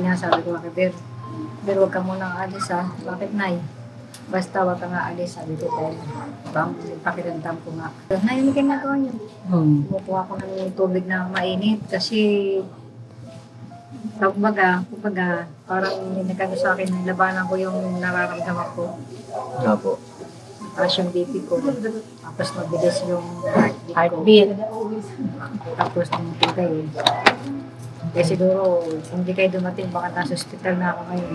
nga, sabi ko kay Ber, huwag ka munang alis ha. Bakit, Nay? Basta huwag ka nga alis, sabi ko dahil pakiramdam ko nga. Nay, ano kayo nagawa niyo? Kumukuha ko ng tubig na mainit kasi kumbaga, parang nagkano sa akin, labanan ko yung nararamdaman ko. Nga po. Tapos yung BP ko, tapos mabilis yung heartbeat. Tapos ng tigay. Kaya siguro, kung hindi kayo dumating, baka nasa hospital na ako ngayon.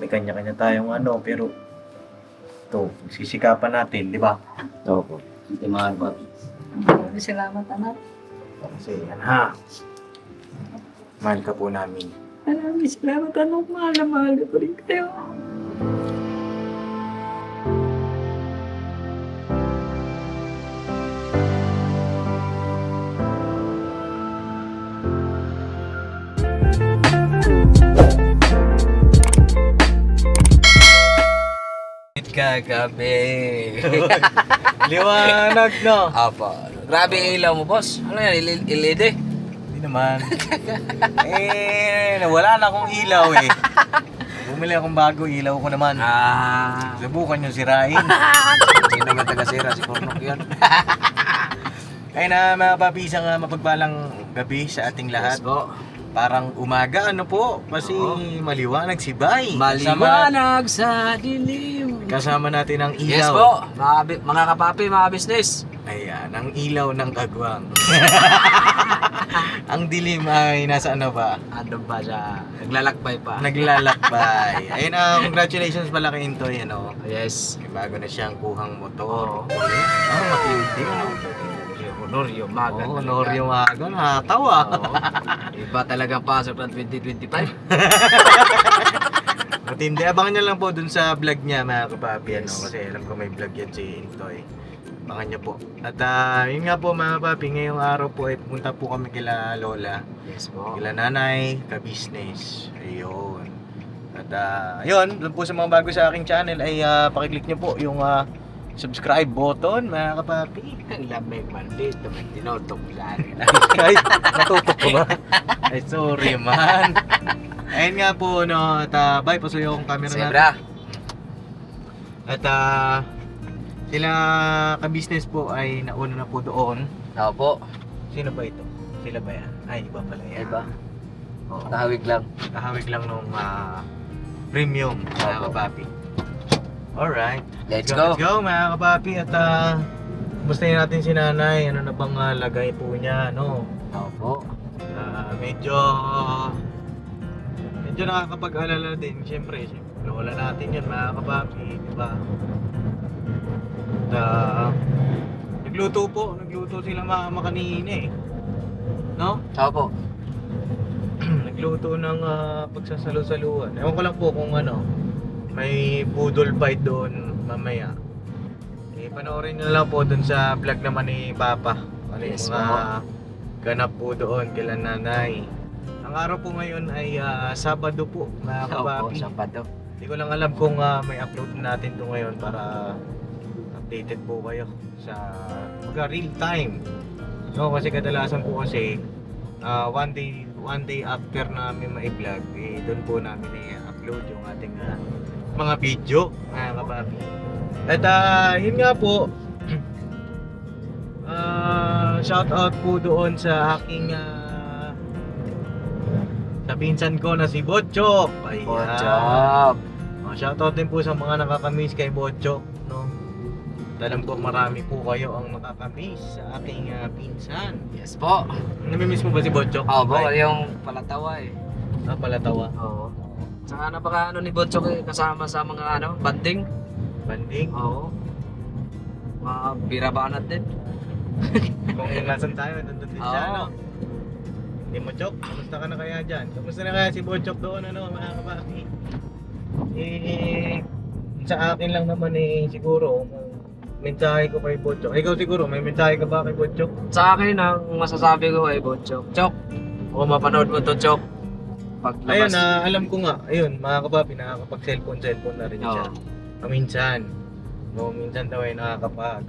May kanya-kanya tayong pero ito, sisikapan natin, di ba? Oo po. Hindi mahal po. Salamat, anak. Kasi yan ha. Mahal ka po namin. Maraming salamat, anak. Mahal na mahal ko rin kayo. Kagabi. Liwanag, no? Apa. Grabe yung ilaw mo, boss. Ano yan? LED? Hindi naman. Wala na akong ilaw eh. Bumili akong bago, ilaw ko naman. Subukan nyo sirain. Sino naman taga-sira? Si Cornoc yun. Ay na mga papi, isang mapagpalang gabi sa ating lahat. Yes po. Parang umaga, po? Kasi maliwanag si Bay. Maliwanag sa dilim. Kasama natin ang ilaw. Yes po. Mga kapapi, mga business. Ayan, ang ilaw ng kagwang. Ang dilim ay nasa ano ba? Ano ba siya? Naglalakbay pa. Naglalakbay. Ayun, congratulations pala kay Intoy, Yes. May bago na siyang kuhang motor. Oo. Matindi, Honor yung maga. honor yung aga, nakatawa. Oo. Iba talagang pasok ng 2025. Matindi. Abangan nyo lang po dun sa vlog niya, mga kapapi, kasi alam ko may vlog yan si Intoy. Abangan nyo po. At yun nga po, mga kapapi, ngayong araw po ay pumunta po kami kila Lola. Yes po. Kila nanay, ka-business. Ayun. At yun, doon po sa mga bago sa aking channel ay pakiclick nyo po yung subscribe button, mga kapapi. Ang lamig man dito, may tinotok lang. Ay, natutok ko ba? Ay, sorry man. Ayun nga po, at bye, pasuyo akong camera natin. Zebra. At sila ka-business po ay nauna na po doon. Oo po. Sino ba ito? Sila ba yan? Ay, iba pala yan. Iba. Oo. Tahawig lang. Kahawig lang nung premium, mga Opo. kapapi. Alright. Let's go. Let's go, mga kapapi. At kumustahin natin si nanay. Ano na bang lagay po niya, no? Oo po. Medyo nakakapag-alala din. Siyempre, lola natin yan, mga kapapi. Diba? At nagluto sila mama kanina eh. No? Oo po. Nagluto ng pagsasalo-saluan. Ewan ko lang po kung may budol fight doon mamaya. Panoorin nyo lang po doon sa vlog naman ni Papa. Ano yung Yes, mga ganap po doon kila nanay. Ang araw po ngayon ay Sabado po, mga Oo po, kapapi. Sabado. Hindi ko lang alam kung may upload natin to ngayon para updated po kayo sa real time. No, kasi kadalasan po kasi one day after namin ma-vlog, doon po namin i-upload yung ating mga video, mga kapapi. At yun nga po, shout out po doon sa aking sa pinsan ko na si Botchok. Ayan. Botchok. Shout out din po sa mga nakakamiss kay Botchok, no? Alam ko marami po kayo ang nakakamiss sa aking pinsan. Yes po. Namimiss mo ba si Botchok? Oo po, yung palatawa eh. Palatawa. Oo. Saka napaka ni Botchok kasama sa mga banding. Banding. Oo. Mga birabanat din. Kung nasan tayo, nandun din siya, Oo. no? Hindi mo, Chok, kamusta ka na kaya dyan? Kamusta na kaya si Botchok doon, mga kapapi? Sa akin lang naman siguro, mensahe ko kay Botchok. Ikaw siguro, may mensahe ka ba kay Botchok? Sa akin, ang masasabi ko ay Botchok. Chok, kung mapanood mo to, Chok, Ayun, paglabas. alam ko nga, ayun, mga kapapi, nakakapag-cellphone na rin siya. Oo. Minsan. No, minsan daw ay nakakapag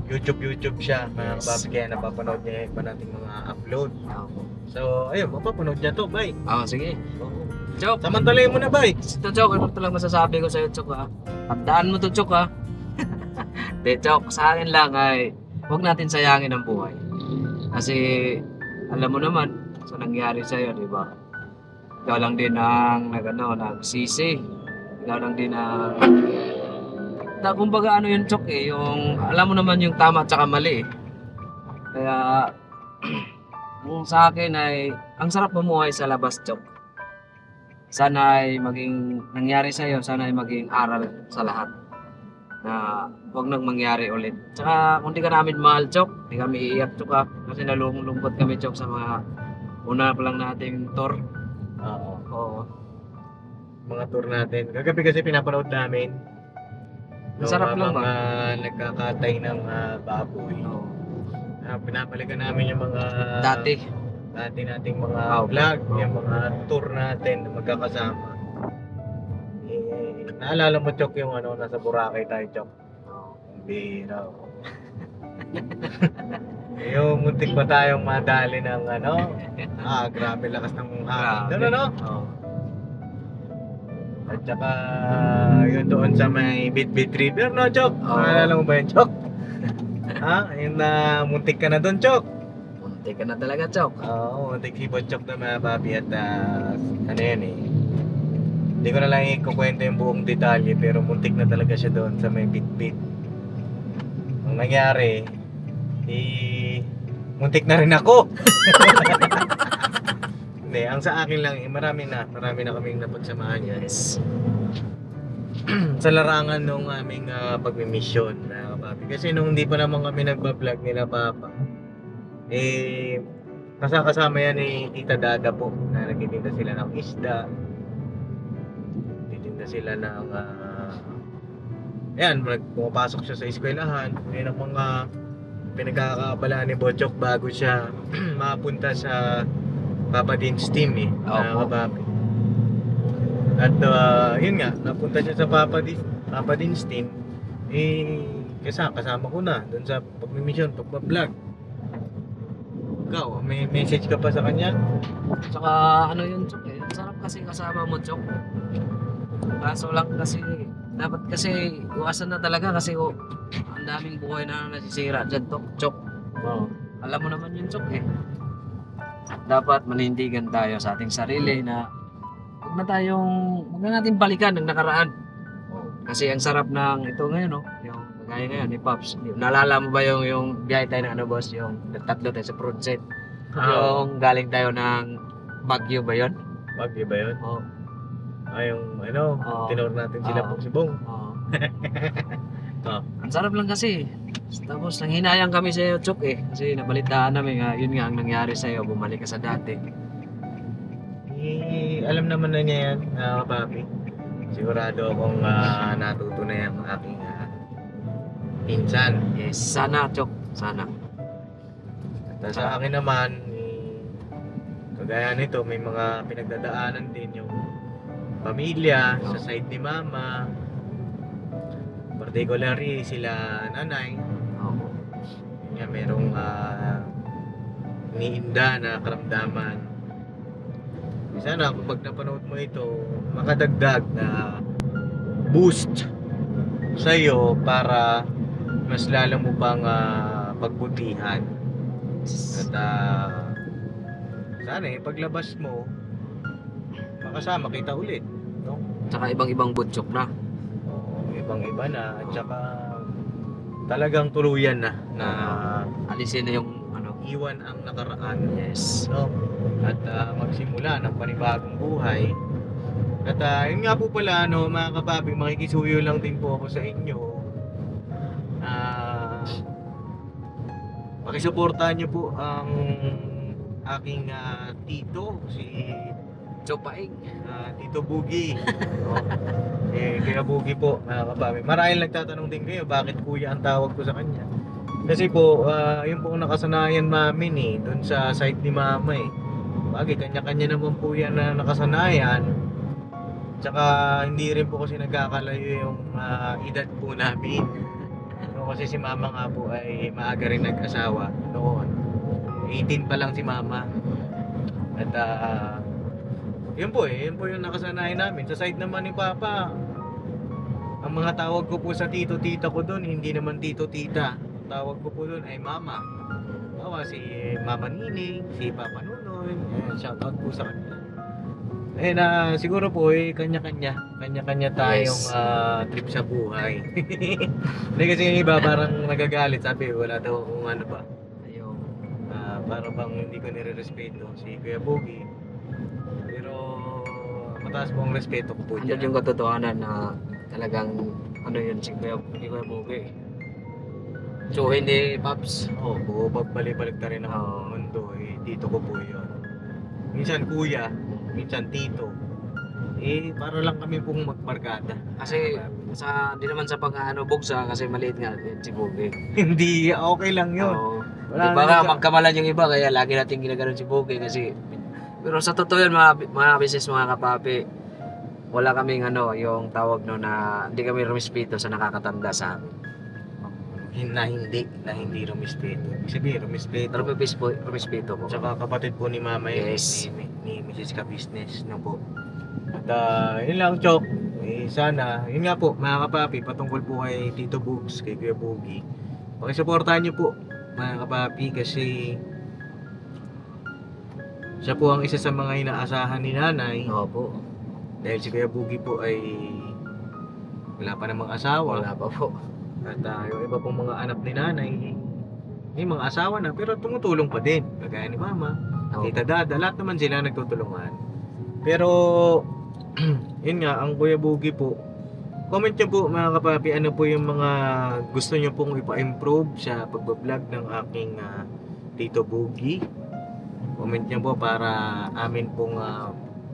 YouTube siya, mga Yes. kapapi, kaya napapanood niya yung iba nating mga upload. Opo. So, ayun, mapapanood niya to, bay. Sige. Chok, Samantalayin mo na, bay. ito Chok, ano lang masasabi ko sa'yo Chok ha? Tandaan mo to Chok ha? De Chok, sa akin lang ay huwag natin sayangin ang buhay. Kasi alam mo naman sa nangyari sa'yo, di ba? Ikaw lang din ang nagsisi. Ikaw lang din ang kumbaga ano yun Chok yung alam mo naman yung tama at saka mali eh. Kaya ang sa akin ay ang sarap bumuhay sa labas Chok. Sana ay maging nangyari sa'yo, sana ay maging aral sa lahat na huwag nang mangyari ulit. Tsaka kung di ka namin mahal Chok, di kami iiyak Chok ha, kasi nalulungkot kami Chok sa mga una pa lang nating tour. Oo. Mga tour natin. Kagabi kasi pinapanood namin. Masarap lang ba? Mga nagkakatay ng baboy. Oo. Pinapalikan namin yung mga Dati. nating mga Oh, vlog, oh. yung mga tour natin na magkakasama. Naalala mo Chok yung nasa Boracay tayo Chok. Ang bihira. Yung muntik pa tayong madali ng grabe lakas ng hangin. No. Oo. At saka yun doon sa may Bitbit River, no Chok? Oo. Naalala mo ba yun Chok? Yung muntik ka na doon Chok? Munti ka na talaga Chok. Oo, muntik si Chok na mga papi at ano yun eh. Hindi ko na lang ikukwento yung buong detalye pero muntik na talaga siya doon sa may Bitbit. Ang nangyari, muntik na rin ako. Hindi, ang sa akin lang, marami na kaming napagsamahan yan. Yes. Sa larangan nung aming pagmimisyon na kapapi. Kasi nung hindi pa naman kami nagbablog nila Papa, kasama yan ni Tita Dada po na nagtitinda sila ng isda. Nagtitinda sila ng pumapasok siya sa eskwelahan. Yan ang mga pinagkakabalaan ni Bochok bago siya mapunta sa Papa Din's team na Opo. kapapi. At yun nga, napunta siya sa Papa Din's team. Kasama ko na doon sa pagmimisyon, pagbablog. Ikaw, may message ka pa sa kanya? Tsaka ano yun Chok eh. Sarap kasi kasama mo Chok. Kaso lang kasi dapat kasi iwasan na talaga kasi ang daming buhay na nasisira dyan Chok. Oo. Alam mo naman yun Chok eh. Dapat manindigan tayo sa ating sarili na huwag na natin balikan ng nakaraan. Kasi ang sarap ng ito ngayon yung kagaya ngayon ni Pops. Naalala mo ba yung biyahe tayo ng boss, yung tatlo tayo sa fruit set? Yung galing tayo ng Baguio ba yun? Bagyo ba yun? Oo. Yung Oo. tinor natin sila Oo. po si Bong. Oo. Oo. Ang sarap lang kasi. Tapos nanghinayang kami sa iyo, Chok eh. Kasi nabalitaan namin nga, yun nga ang nangyari sa iyo, bumalik ka sa dati. Alam naman na niya yan, papi. Sigurado akong natuto na yan ang aking pinsan. Yes, sana Chok, sana. At sa akin naman, kagaya nito, may mga pinagdadaanan din yung pamilya sa side ni mama. Particularly sila nanay. Oo. Yun nga, merong iniinda na karamdaman. Sana kapag napanood mo ito, makadagdag na boost sa iyo para mas lalo mo pang pagbutihan. At sana paglabas mo, makasama kita ulit. No? Tsaka ibang-ibang butchok na. Ibang-iba na at saka talagang tuluyan na Alisin na yung iwan ang nakaraan. yes. No? At magsimula ng panibagong buhay. At yun nga po pala mga kapapi, makikisuyo lang din po ako sa inyo. Pakisuportahan niyo po ang aking tito, si Chopaing. Tito Bugi. No? Kaya Bugi po, mga kapapi. Marahil nagtatanong din kayo, bakit kuya ang tawag ko sa kanya? Kasi po, yun po ang nakasanayan namin doon sa site ni mama Bagay, kanya-kanya naman po yan na nakasanayan. Tsaka hindi rin po kasi nagkakalayo yung edad po namin. No, kasi si mama nga po ay maaga rin nag-asawa noon. 18 pa lang si mama. At yun po yung nakasanayan namin. Sa side naman ni papa, ang mga tawag ko po sa tito-tita ko doon, hindi naman tito-tita. Tawag ko po doon ay mama. Si Mama Nining, si Papa Nunoy. Shout out po sa kanila. Siguro po kanya-kanya tayong trip sa buhay. Hindi kasi yung iba parang nagagalit, sabi wala daw kung ano ba. Ayun. Para bang hindi ko nire-respeto si Kuya Bogey. Pero mataas po ang respeto ko po Ano dyan. yung katotohanan na talagang ano yun si Kuya Bogey. So hindi Paps. Oo, pagbalik-balik na rin ang mundo, dito ko po yun. Minsan kuya, minsan tito. Para lang kami pong magbarkada. Kasi di naman sa bugsa kasi maliit nga si Bogey. Hindi, okay lang yun. Oo. Wala Di ba naman nga sa- magkamalan yung iba kaya lagi natin ginaganon si Bogey kasi pero sa totoo yun mga business mga kapapi wala kaming yung tawag no na hindi kami rumispeto sa nakakatanda sa amin. na hindi rumispeto. Ibig sabihin, rumispeto. Pero rumispeto po. Tsaka kapatid po ni Mama yun, Yes. ni Mrs. Ka-Business no po. At yun lang, Chok. Sana, yun nga po, mga kapapi, patungkol po kay Tito Bugs, kay Kuya Bogey. Pakisuportahan nyo po, mga kapapi, kasi siya po ang isa sa mga inaasahan ni nanay. Opo. Dahil si Kuya Bogey po ay wala pa namang asawa. Wala pa po. At yung iba pong mga anak ni nanay, may mga asawa na, pero tumutulong pa din. Kagaya ni Mama, Opo. Tita Dada, lahat naman sila nagtutulungan. Pero, yun nga, ang Kuya Bogey po, comment nyo po mga kapapi, ano po yung mga gusto nyo pong ipa-improve sa pagbablog ng aking Tito Bogey. Comment nyo po para amin pong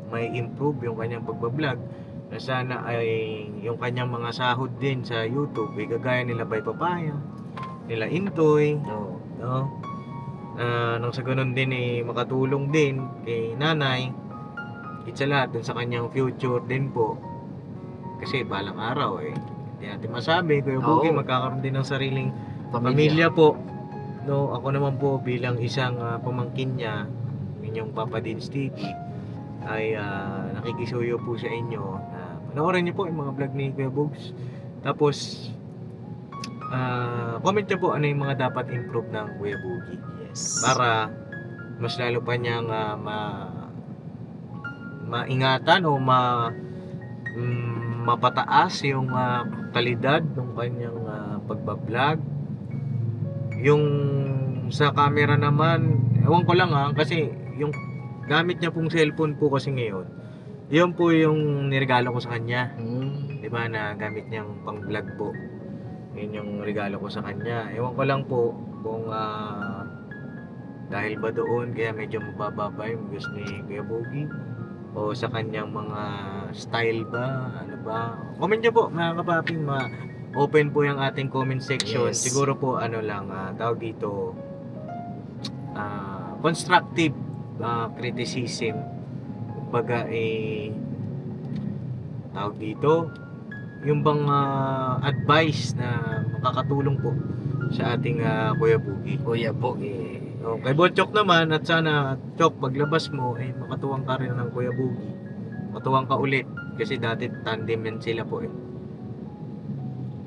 may improve yung kanyang pagbablog. Na sana ay yung kanyang mga sahod din sa YouTube, kagaya nila Bay Papaya, nila Intoy, No. no? Nang sa ganun din makatulong din kay nanay, sa lahat dun sa kanyang future din po. Kasi balang araw hindi natin masabi, Kuya Bogey Oo. magkakaroon din ng sariling pamilya po. No, ako naman po bilang isang pamangkin niya, inyong Papa Dins TV, ay nakikisuyo po sa inyo na panoorin niyo po yung mga vlog ni Kuya Bugs. Tapos comment niyo po ano yung mga dapat improve ng Kuya Bogey Yes. para mas lalo pa niyang maingatan o mapataas yung kalidad ng kanyang pagbablog. Yung sa camera naman, ewan ko lang kasi yung gamit niya pong cellphone po kasi ngayon, yun po yung niregalo ko sa kanya. Di ba, na gamit niyang pang vlog po. Yun yung regalo ko sa kanya. Ewan ko lang po kung dahil ba doon kaya medyo mabababa yung views ni Kuya Bogey o sa kanyang mga style ba, ano ba. Comment niyo po mga kapaping, open po yung ating comment section. Yes. Siguro po tawag dito constructive criticism, kumbaga tawag dito yung bang advice na makakatulong po sa ating Kuya Bogey. Kuya Bogey. Kay Botchok naman, at sana Chok, paglabas mo makatuwang ka rin ng Kuya Bogey, matuwang ka ulit kasi dati tandem yan sila po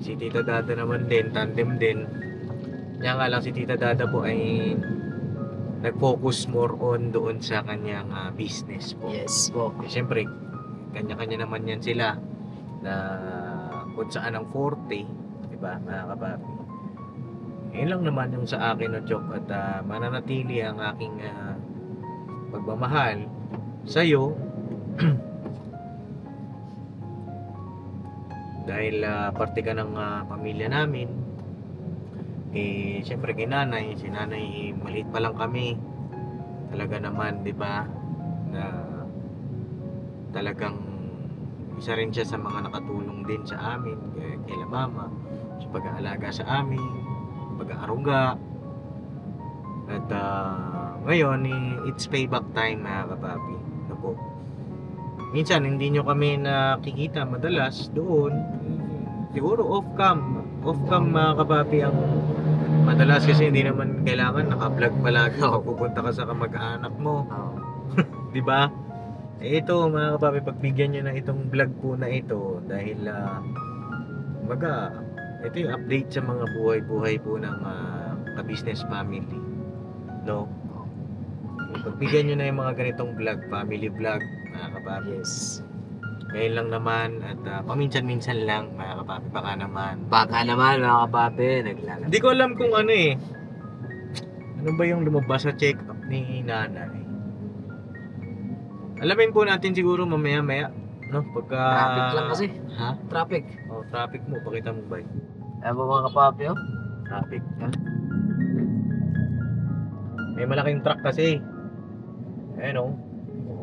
si Tita Dada naman din, tandem din. Kaya nga lang si Tita Dada po ay nag-focus more on doon sa kanyang business po. Yes po. Siyempre, kanya-kanya naman yan sila na kung saan ang forte, diba mga kapapi. Yun lang naman yung sa akin no, Chok, at mananatili ang aking pagmamahal sa'yo dahil parte ka ng pamilya namin. Siyempre kay nanay, si nanay maliit pa lang kami, talaga naman, di ba, na talagang isa rin siya sa mga nakatulong din sa amin, kay Mama, sa pag-aalaga sa amin, pag-aaruga. At ngayon it's payback time mga kapapi. Ano po, minsan hindi nyo kami nakikita madalas doon, siguro off-cam mga kapapi ang madalas kasi hindi naman kailangan naka-vlog palagi pag pupunta ka sa kamag-anak mo, Oo. di ba? Eh ito mga kapapi, pagbigyan nyo na itong vlog po na ito dahil baga, ito yung update sa mga buhay-buhay po ng ka-business family, no? Pagbigyan nyo na yung mga ganitong vlog, family vlog mga kapapi. Yes. Ngayon lang naman at paminsan-minsan lang mga kapapi, baka naman. Baka naman mga kapapi, naglalaro. Hindi ko alam kung ano eh. Ano ba yung lumabas sa check-up ni nanay? Alamin po natin siguro mamaya-maya, no? Pagka... Traffic lang kasi. Ha? Traffic. Oh, traffic mo. Pakita mo ba? Ayan po mga kapapi, oh. Traffic. May malaking truck kasi. Ayan oh.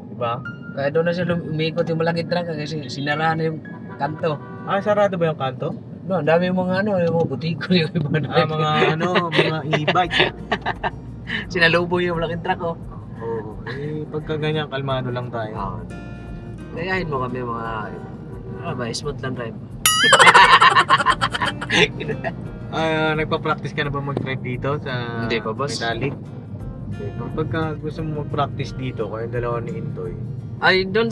Diba? Kaya doon na siya umikot yung malaking truck kasi sinarahan na yung kanto. Ah, sarado ba yung kanto? No, ang dami yung mga yung mga butiko yung iba na. Mga mga e-bike. Sinalubo yung malaking truck, oh. Oo. Eh, pagka ganyan, kalmado lang tayo. Oo. Gayahin mo kami mga, ano ba, smooth lang drive. Nagpa-practice ka na ba mag-drive dito sa Hindi pa, boss. Metallic? Okay. Pagka gusto mo mag-practice dito, kayong dalawa ni Intoy. Ay, doon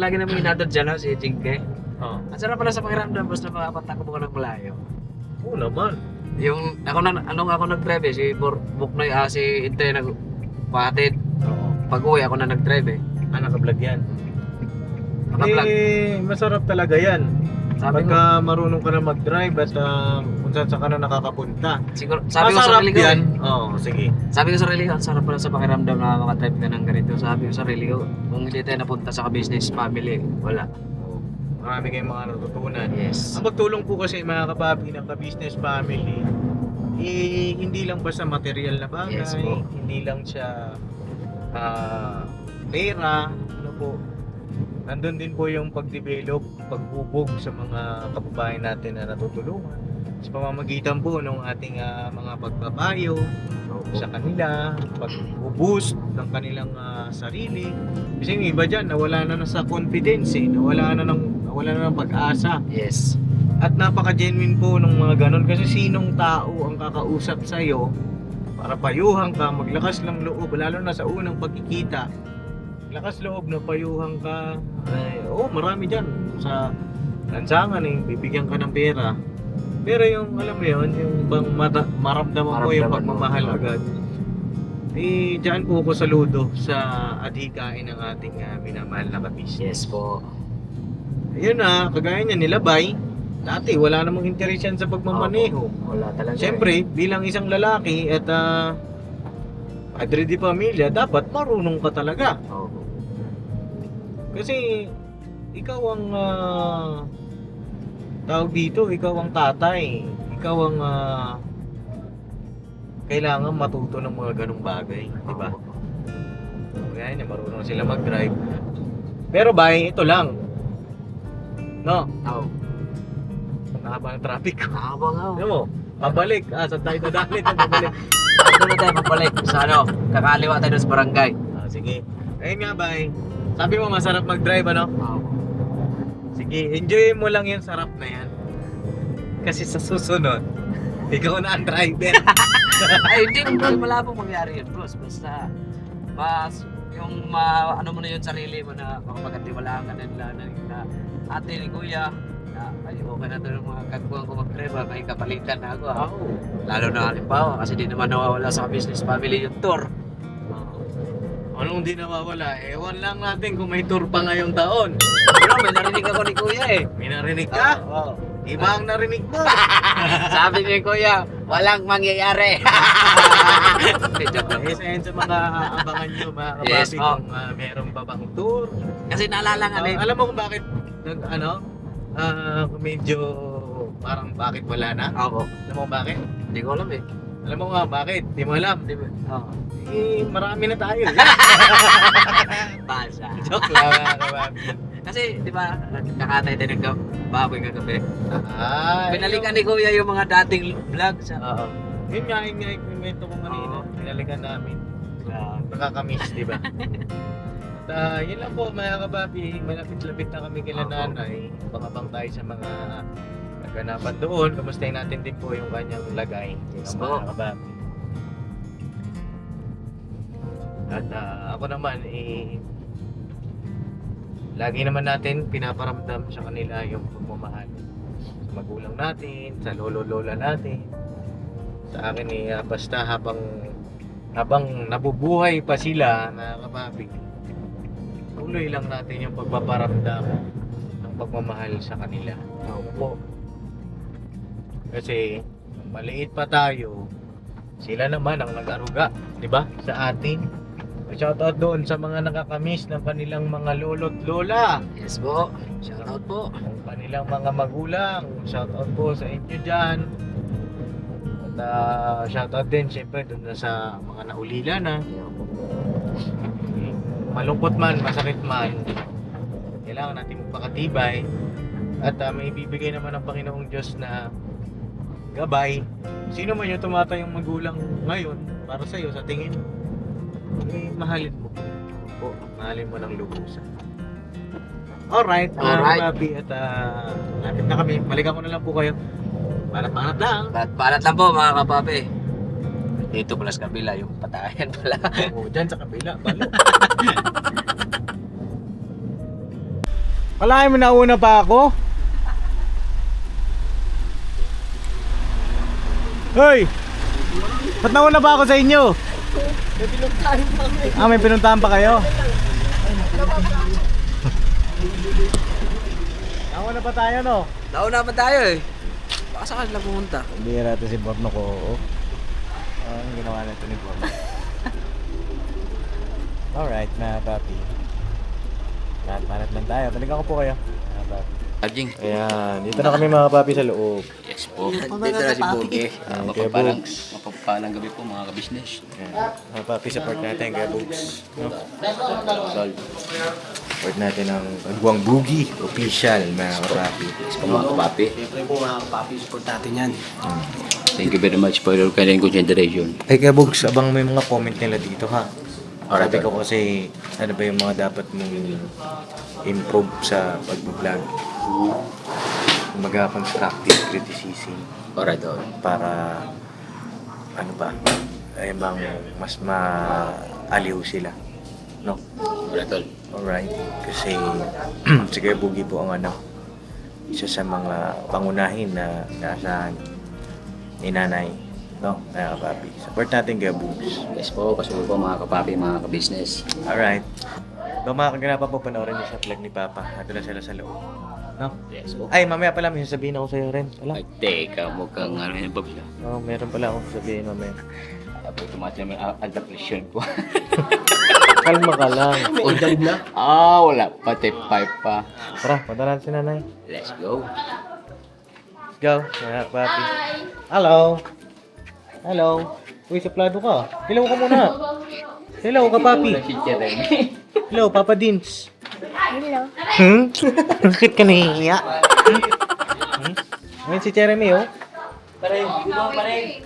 lagi namin inadod dyan, si Jinke. Oo. Ang sarap pala sa pakiramdam, basta makapatakbo ka ng malayo. Oo naman. Yung, ako nag-drive eh, si Buknoy, si Intay nagpahatid. Oo. Pag-uwi, ako na nag-drive eh. Naka-vlog yan. Naka-vlog. Eh, masarap talaga yan. Sabi ko, Pagka marunong ka na mag-drive at kung saan ka na nakakapunta. siguro, sabi ko sa Masarap sarili ko, yan. Oo, sige. sabi ko sa sarili ko, ang sarap pala sa pakiramdam na makadrive ka ng ganito. Sabi ko sa sarili ko, kung hindi tayo napunta sa business family, wala. Marami kayong mga natutunan. Yes. Ang pagtulong po kasi mga kababi ng ka-business family, eh, hindi lang basta material na bagay, Yes po. hindi lang siya pera, ano po. Nandun din po yung pag-develop, pagbubog sa mga kababayan natin na natutulungan. Sa pamamagitan po ng ating mga pagpapayo sa kanila, pag-boost ng kanilang sarili. Kasi yung iba dyan, nawala na sa confidence eh, nawala na ng pag-asa. Yes. At napaka-genuine po ng mga ganon kasi sinong tao ang kakausap sa'yo para payuhan ka, maglakas ng loob, lalo na sa unang pagkikita. Lakas loob na payuhan ka. Ay, marami dyan sa lansangan eh, bibigyan ka ng pera. Pero yung alam mo yun, yung bang maramdaman mo yung pagmamahal agad. Eh, dyan po ko saludo sa adhikain ng ating minamahal na kabisnes. Yes po. Ayun na, kagaya niya nilabay. Dati wala namang interest yan sa pagmamaneho. Wala talaga. Siyempre, bilang isang lalaki at padre di pamilya, dapat marunong ka talaga. Oo. Kasi ikaw ang tawag dito, ikaw ang tatay. Ikaw ang kailangan matuto ng mga ganung bagay, di ba? Kaya niya marunong sila mag-drive. Pero bay, ito lang. No, Oo. nakaba ng traffic. Nakabang ako. Ano mo? Pabalik. Saan tayo dadalhin? Pabalik. Doon na tayo papalik sa kakaliwa tayo doon sa barangay. Sige. Ayun nga, bay. Sabi mo masarap mag-drive, ano? Oo. Sige, enjoy mo lang yung sarap na yan. Kasi sa susunod, ikaw na ang driver. Ay, hindi malabo mangyari yun, bros. Basta, yung ano mo na yun sarili mo na makapagkatiwalaan ka na nila na ate ni kuya, na ay okay na ito ng mga kagawang ko mag-drive, may kapalitan na ako. Lalo na halimbawa, kasi di naman nawawala sa business family yung tour. Anong di nawawala? Ewan lang natin kung may tour pa ngayong taon. Pero may narinig ako ni kuya eh. May narinig ka? Oo. Iba ang narinig mo. Sabi ni kuya, walang mangyayari. Joke lang. Isa sa mga abangan nyo mga kababi Yes, kung meron pa bang tour. Kasi naalala nga na Alam mo kung bakit medyo parang bakit wala na? ako. Alam mo kung bakit? Hindi ko alam eh. Alam mo nga bakit? Di mo alam. Di ba? Oo. Eh, marami na tayo. Basa. Joke lang mga kababi. Kasi, di ba, kakatay tayo ng baboy kagabi. Ah, Pinalikan ni kuya yung mga dating vlog sa... Oo. Yun nga yung kwento ko kanina. Pinalikan namin. Nakakamiss, di ba? At yun lang po mga kababi. Malapit-lapit na kami kila nanay. Bangabang tayo sa mga kaganapan doon. Kamustahin natin din po yung kanyang lagay. Yes, Yung po. mga kababi. At ako naman, lagi naman natin pinaparamdam sa kanila yung pagmamahal. Sa magulang natin, sa lolo-lola natin. Sa akin basta habang nabubuhay pa sila na kababi, tuloy lang natin yung pagpaparamdam ng pagmamahal sa kanila. Opo. Kasi maliit pa tayo, sila naman ang nag-aruga, di ba? Sa atin. Shoutout doon sa mga nakakamiss ng kanilang mga lolo't lola. Yes po. Shoutout po. Ang kanilang mga magulang. Shoutout po sa inyo dyan. At shoutout din syempre doon na sa mga naulila na. Malungkot man, masakit man, kailangan natin magpakatibay. At may ibibigay naman ng Panginoong Diyos na gabay. Sino man yung tumatayong magulang ngayon para sa iyo sa tingin mo, mahalin mo po. Mahalin mo ng lubusan. Alright, Alright. Papi, at lapit na kami. Balikan ko na lang po kayo. Banat-banat lang. Balat lang po mga kapapi. Dito pala sa kabila yung patayan pala. Oo, dyan sa kabila. Balo. Wala mo nauna pa ako? Hoy! Ba't nauna pa ako sa inyo? May pinuntahan pa kayo? Nauna pa tayo, no? Nauna pa tayo eh. Baka saan lang pumunta? Hindi natin si Borno ko. Ang ginawa nito ni Borno. Alright, mga papi. Manat lang tayo. Balikan ko po kayo. Mga papi. Ajing. Ayan, dito na kami mga papi sa loob. Yes po. Dito na si Boge. Kaya Mapagpalang gabi po mga kabisnes. Ayan, mga papi, support natin kaya Boogs. No? Sol. Support natin ang Agwang Boogie official, mga papi. Yes po mga kapapi. Siyempre po mga papi, support natin yan. Thank you very much for your kind consideration. Ay kaya Boogs, abang may mga comment nila dito ha. Alright. Sabi ko kasi, ano ba yung mga dapat mong improve sa pag-vlog? Kumbaga constructive criticism Alright, all. para ano ba, ay bang mas maaliw sila, no? Alright, all. Alright, kasi si Kuya Boogie po ang isa sa mga pangunahin na naasahan ni nanay, no? Kaya papi, support natin Kuya Boogs. Yes po, pasuko po mga kapapi, mga kabisnes. Alright. Kung mga kaganapan po, panoorin niyo sa vlog ni Papa. Ato na sila sa loob. No? Yes po. Ay, mamaya pala may sasabihin ako sa'yo rin. Wala. Ay, teka, mukhang ano yun po siya. Oh, meron pala akong sasabihin mamaya. Apo, tumatya may adaptation po. Kalma ka lang. Edad na. Wala pa, tape 5 pa. Tara, punta natin si nanay. Let's go. Let's go, mga papi. Hello. Hello. Uy, suplado ka. Hello ka muna. Hello ka, papi. Si Jeremy. Hello, Papa Dins. Hello. Bakit ka nahihiya? Ngayon si Jeremy, oh. Pare, dito pare.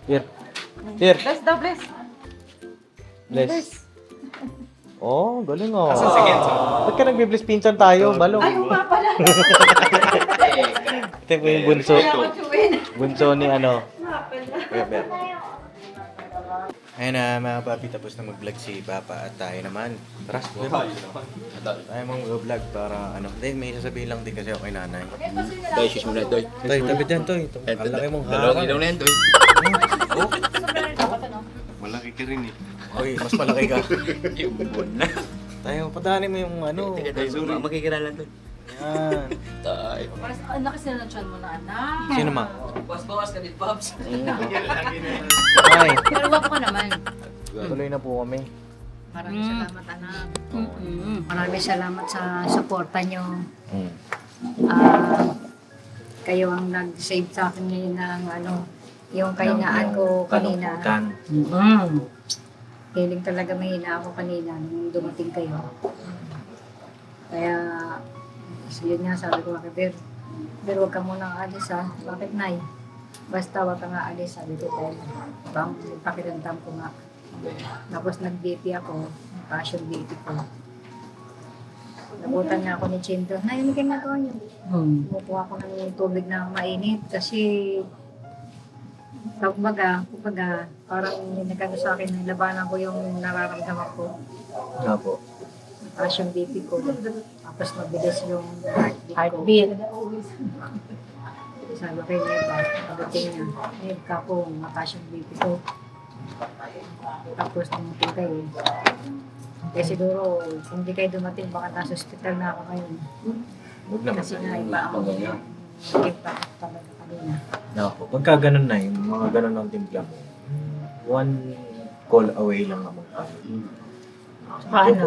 Here. Here. Bless daw, bless. Bless. Oh, galing oh. Ba't ka nagbe-bless pinsan tayo? Balo. Ay, nga pala. Ito po yung bunso. Bunso ni ano. Weber. Ayun na mga papi, tapos na mag-vlog si Papa at tayo naman. Tara, tayo mong vlog para ano. Hindi, may sasabihin lang din kasi ako kay nanay. Doy, sus mo na, Doy. Toy, tabi dyan, Toy. Ang laki mong Dalawang harang. ilaw na yan, Doy. Malaki ka rin eh. Oy, mas malaki ka. Yung buwan na. Tayo, padahanin mo yung ano. Teka, Doy, makikirala, Doy. Yan. Tayo. Ang laki sila ng tiyan mo na, anak. Sino ma? Bawas ka din, Pops. Ay, Pero wag ko naman. tuloy na po kami. Maraming salamat, anak. Maraming salamat sa suporta nyo. Hmm. Kayo ang nag-save sa akin ngayon ng yung kahinaan ko kanina. Hiling talaga mahina ako kanina nung dumating kayo. Kaya, yun nga sabi ko kay pero wag ka munang alis ha. Bakit nay? Basta wag ka nga alis, sabi ko dahil pakiramdam ko nga. Tapos nag-BP ako, passion BP ko. Nabutan nga ako ni Chinto. Nay, ano ginagawa niyo? Kumukuha ko ng tubig na mainit kasi kumbaga, parang nagkano sa akin, labanan ko yung nararamdaman ko. Nga po. Mataas yung BP ko. Tapos mabilis yung Heartbeat. Sabi kay Neba, pagdating niya, Neba ko, mataas yung BP ko. Tapos dumating kayo. Kaya siguro, kung di kayo dumating, baka nasa hospital na ako ngayon. Huwag naman. Kasi nga iba ang impact talaga kanina. Nga po. Pagka ganun na yung mga ganun ang timpla mo, one call away lang naman kami. Paano?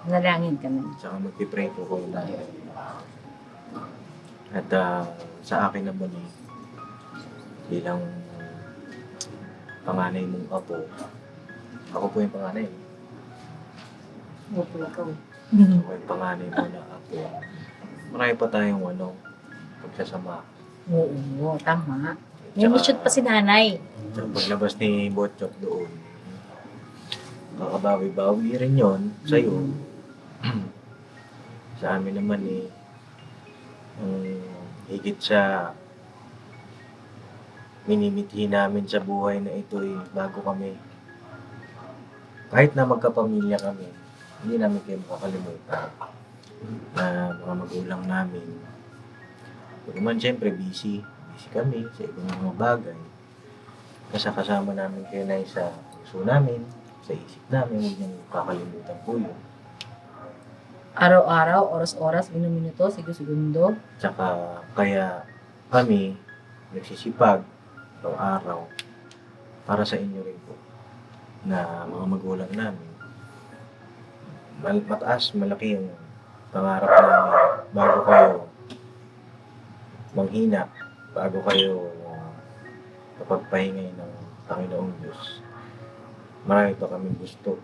Nalangin ka na. Tsaka magpipray po ko na. At sa akin naman bilang panganay mong apo, ako po yung panganay. Opo, ikaw. Ako yung panganay mo na apo. Marami pa tayong pagsasama. Oo, tama. May Tsaka- mission pa si nanay. Sa paglabas ni Botchok doon, kakabawi-bawi rin yun sa'yo. Sa amin naman higit sa minimithi namin sa buhay na ito bago kami. Kahit na magkapamilya kami, hindi namin kayo makakalimutan na mga magulang namin. Kung naman siyempre busy kami sa ibang mga bagay. Kasama namin kayo na sa puso namin, sa isip namin, huwag niyong kakalimutan po yun. Araw-araw, oras-oras, minuto, segundo. Tsaka kaya kami nagsisipag araw-araw para sa inyo rin po na mga magulang namin. Mataas, malaki yung pangarap namin bago kayo manghina, bago kayo kapagpahingay ng Panginoong Diyos. Marami pa kami gusto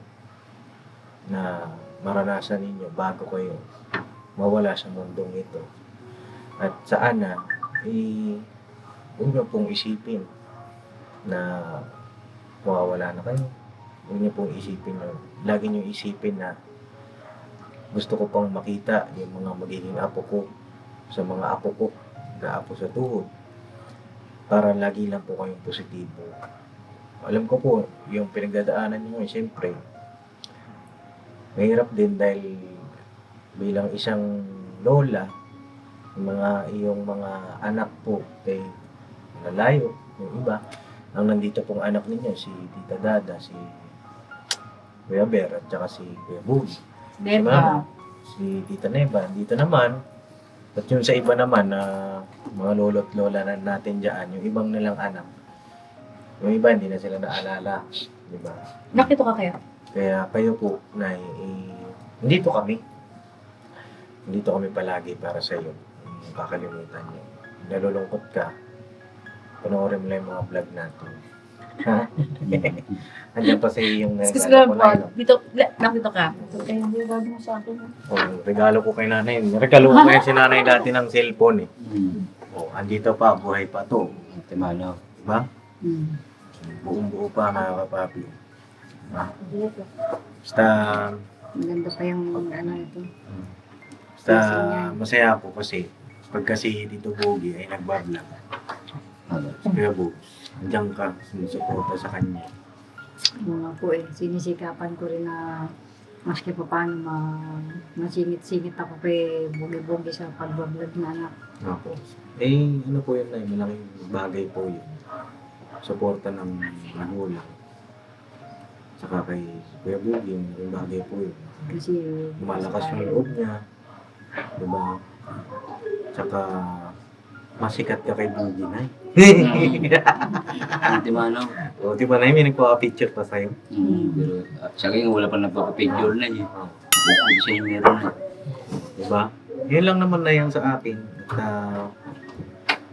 na maranasan ninyo bago kayo mawala sa mundong ito. At saan na, huwag niyo pong isipin na mawawala na kayo. Huwag niyo pong isipin na, lagi niyo isipin na gusto ko pang makita yung mga magiging apo ko sa mga apo ko na apo sa tuhod para lagi lang po kayong positibo. Alam ko po, yung pinagdadaanan niyo siyempre, mahirap din dahil bilang isang lola, iyong mga anak po ay nalayo, yung iba. Ang nandito pong anak ninyo, si Tita Dada, si Kuya Ber, at saka si Kuya Buggy. Si Mama, si Tita Neba, dito naman. At yung sa iba naman, na mga lolo't lola na natin dyan, yung ibang nilang anak, yung iba hindi na sila naalala. Diba? Nakito ka kaya? Kaya kayo po, Nay, nandito kami. Nandito kami palagi para sa iyo. Kakalimutan niyo. Nalulungkot ka, panoorin mo lang yung mga vlog natin. Ha? Andiyan pa sa yung Excuse regalo ko me, na dito, nakito ka. Kaya hindi gagawin mo sa akin. regalo ko kay nanay. Regalo ko yan si nanay dati ng cellphone andito pa, buhay pa to. Timalaw. Diba? Buong-buo pa mga kapapi. Basta, Maganda pa yung ano ito. basta masaya ako kasi pag kasi dito Bogi ay nagbablog. Kaya Bogs, andiyan ka, sinusuporta sa kanya. Mga po sinisikapan ko rin na maski pa paano masingit-singit ako kay bugi-bugi sa pagbablog na anak. Ako. Ano po yun na malaking bagay po yun. Suporta ng magulang. Saka kay Kuya Bogi, malaking bagay po yun. Kasi Malakas yung loob niya. Diba? Tsaka masikat ka kay Bogi na Timalaw. O, di ba na may nagpapapicture pa sa'yo? Pero sa akin wala pa nagpapapicture na eh. Bukod siya yung meron na. Diba? Yun lang naman na yan sa akin. At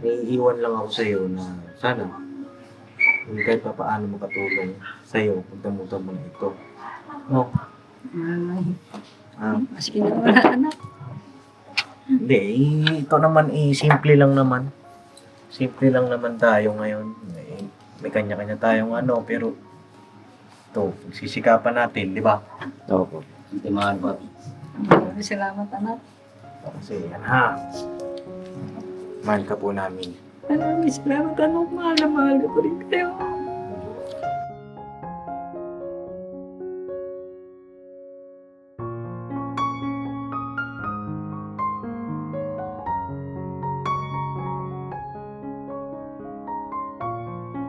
may iwan lang ako sa'yo na sana kahit pa paano makatulong sa'yo pagdamutan mo na ito. No? maski na wala anak. Hindi, ito naman simple lang naman. Simple lang naman tayo ngayon. May kanya-kanya tayong pero ito, sisikapan natin, di ba? Opo. Timalaw pa. Maraming salamat, anak. Kasi yan ha. Mahal ka po namin. Maraming salamat, anak. Mahal na mahal ko rin kayo.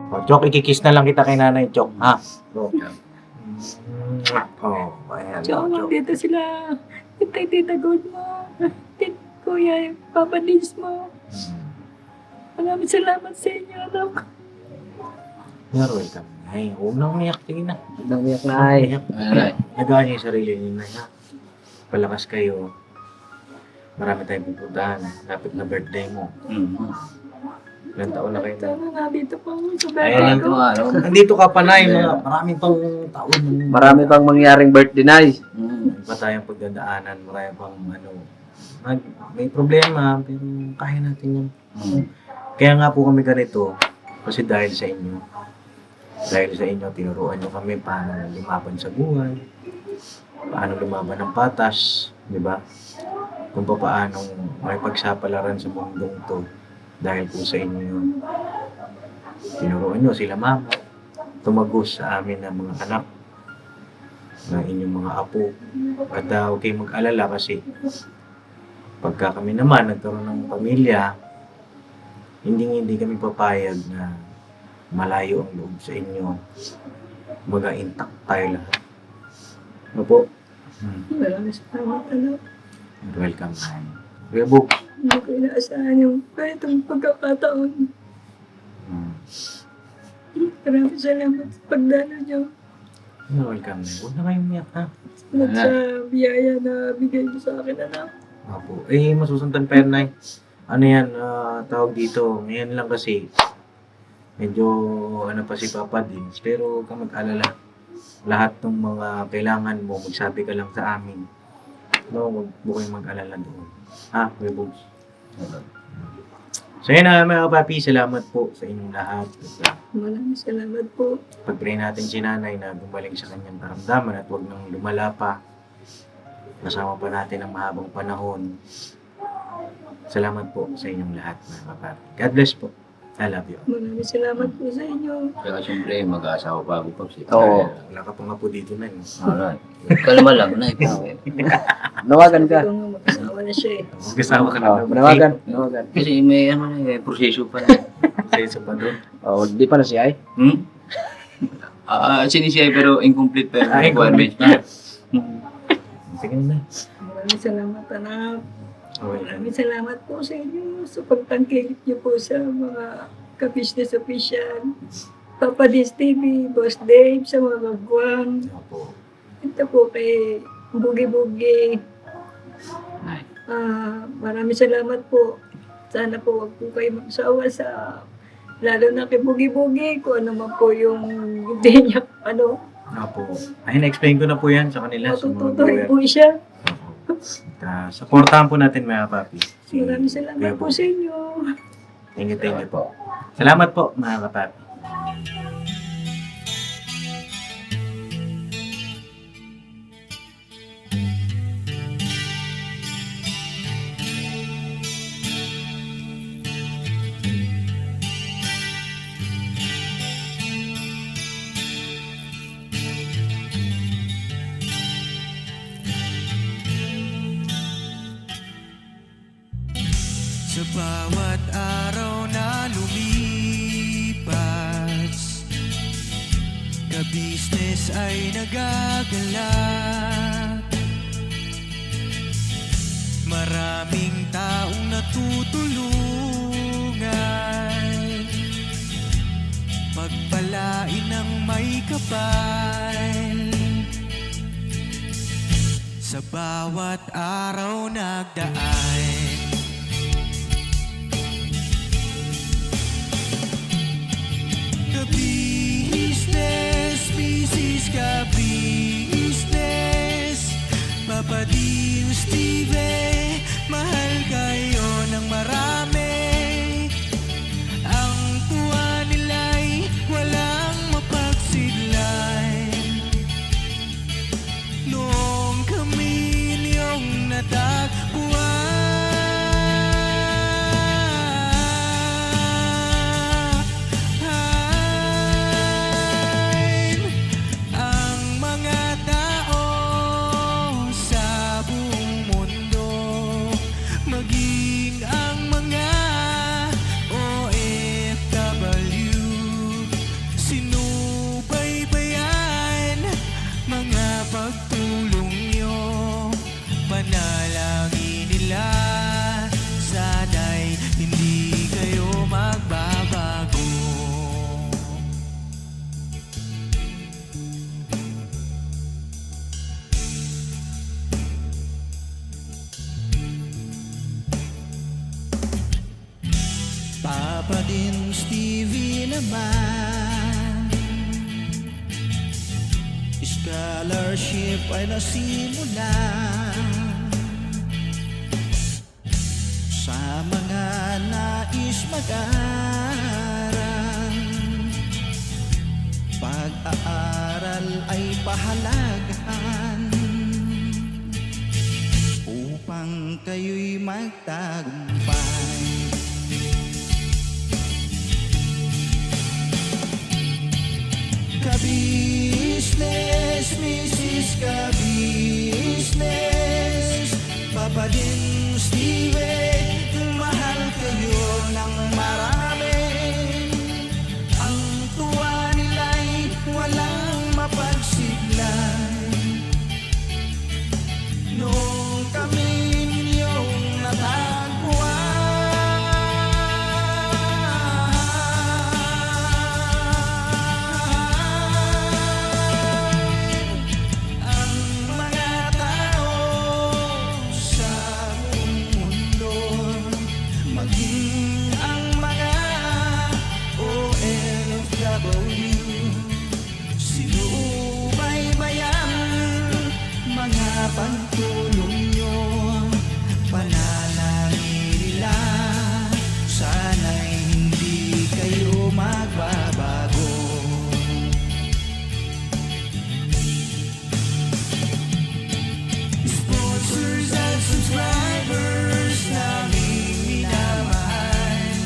O, Chok, ikikiss na lang kita kay nanay, Chok. Ha? So, ayan. Tsaka Chok. dito sila. Tita God mo. Kuya, Papa Nils mo. Maraming salamat sa inyo, anak. You're welcome. Ay, huwag na umiyak. Sige na. Nang umiyak na ay. Alright. Nagaan niyo yung sarili niyo na ha. Palakas kayo. Marami tayong pupuntahan. Lapit na birthday mo. Ilang taon na kayo na? Sana nga dito pa ako sa Ayan, birthday ko. Nandito ka pa na marami pang taon. Marami pang mangyaring birthday na ay. Marami pa tayong pagdadaanan. Marami pang may problema, pero kaya natin yun. Kaya nga po kami ganito, kasi dahil sa inyo. Dahil sa inyo, tinuruan nyo kami paano lumaban sa buhay, paano lumaban ng patas, di ba? Kung paano may pagsapalaran sa mundong to, dahil po sa inyo yun. Tinuruan nyo sila mama, tumagos sa amin ng mga anak, ng inyong mga apo. At huwag kayong mag-alala kasi pagka kami naman nagkaroon ng pamilya, hindi kami papayag na malayo ang loob sa inyo. Maga-intact tayo lahat. Ano po? Maraming salamat, anak. Welcome. Kuya Bug. Hindi ko inaasahan yung ganitong pagkakataon. Maraming salamat sa pagdalo niyo. Welcome. Huwag na kayong umiyak ha. Salamat sa biyaya na bigay mo sa akin, anak. Opo. Masusundan pa yan, Nay. Ano yan, tawag dito. Ngayon lang kasi, medyo pa si Papa din. Pero huwag kang mag-alala. Lahat ng mga kailangan mo, magsabi ka lang sa amin. No, huwag mo kayong mag-alala doon. Ha, Kuya Bugs? So yun na mga papi, salamat po sa inyong lahat. Maraming salamat po. Pag-pray natin si nanay na gumaling sa kanyang karamdaman at huwag nang lumala pa. Kasama pa natin ang mahabang panahon. Salamat po sa inyong lahat mga papi. God bless po. I love you. Maraming salamat po sa inyo. Kaya siyempre, mag-aasawa pa ako Pops. Oo. Wala ka pa nga po dito na yun. Alright. Kalma lang na Nawagan ka. Ikaw nga mag-asawa na siya eh. Magkasama ka na. Oh, nawagan. Nawagan. Kasi may proseso pa na. Sa isa pa doon. Oh, di pa na siya ay. Sinisiyay pero incomplete pa yung Incomplete requirement. na. Sige na. Maraming salamat, anak. Okay. Maraming salamat po sa inyo sa pagtangkilik niyo po sa mga ka-business official. Papa Dis TV, Boss Dave, sa mga guwang. Opo. Ito po kay Bugi-Bugi. Nice. Maraming salamat po. Sana po wag po kayo magsawa sa lalo na kay Bugi-Bugi kung ano man po yung hindi niya Opo. Ay, na-explain ko na po yan sa kanila. Sa mga matututuloy viewer. po siya. Supportahan po natin mga papi. Maraming salamat Kuya po Bug. sa inyo. Thank you po. Salamat po mga kapapi. Sa bawat araw na lumipas, ka-business ay nagagalak. Maraming taong natutulungan, pagpalain ng may kapal. Sa bawat araw nagdaan, ka-business, business ka-business, Papa Dio, Steve, mahal kayo ng marami. Ang tuwa nila'y walang mapagsidlay. Noong kami niyong naman. Scholarship ay nasimulan sa mga nais mag-aral. Pag-aaral ay pahalagahan upang kayo'y magtagumpay. Ka-business, Mrs. Ka-business, Papa din Steve, mahal kayo ng marami. Ang tuwa nila'y walang mapagsiglay. Noong kami ninyong natagpuan, ang mga tao sa buong mundo, maging ang mga OFW, sinubaybayan mga pagtulong nyo, panalangin nila, sana'y hindi kayo magbabago. Sponsors at subscribers naming minamahal,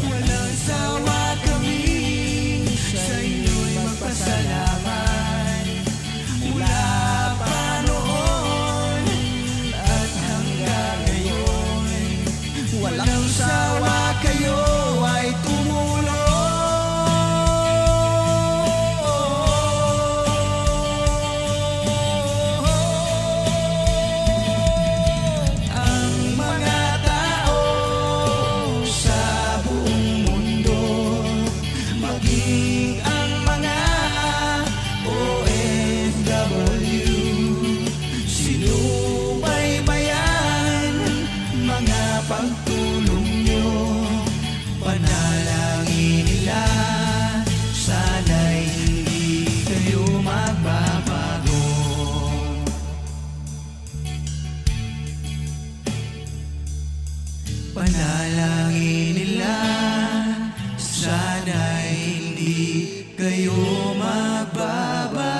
walang sawa kami sa inyo'y magpasalamat. Mula pa noon at hanggang ngayon, walang sawa kayo ay tumulong. Ang mga tao sa buong mundo, maging ang mga OFW, sinubaybayan mga pagtulong nyo, panalangin nila, sana'y hindi kayo magbabago. Panalangin nila, sana'y hindi kayo magbabago.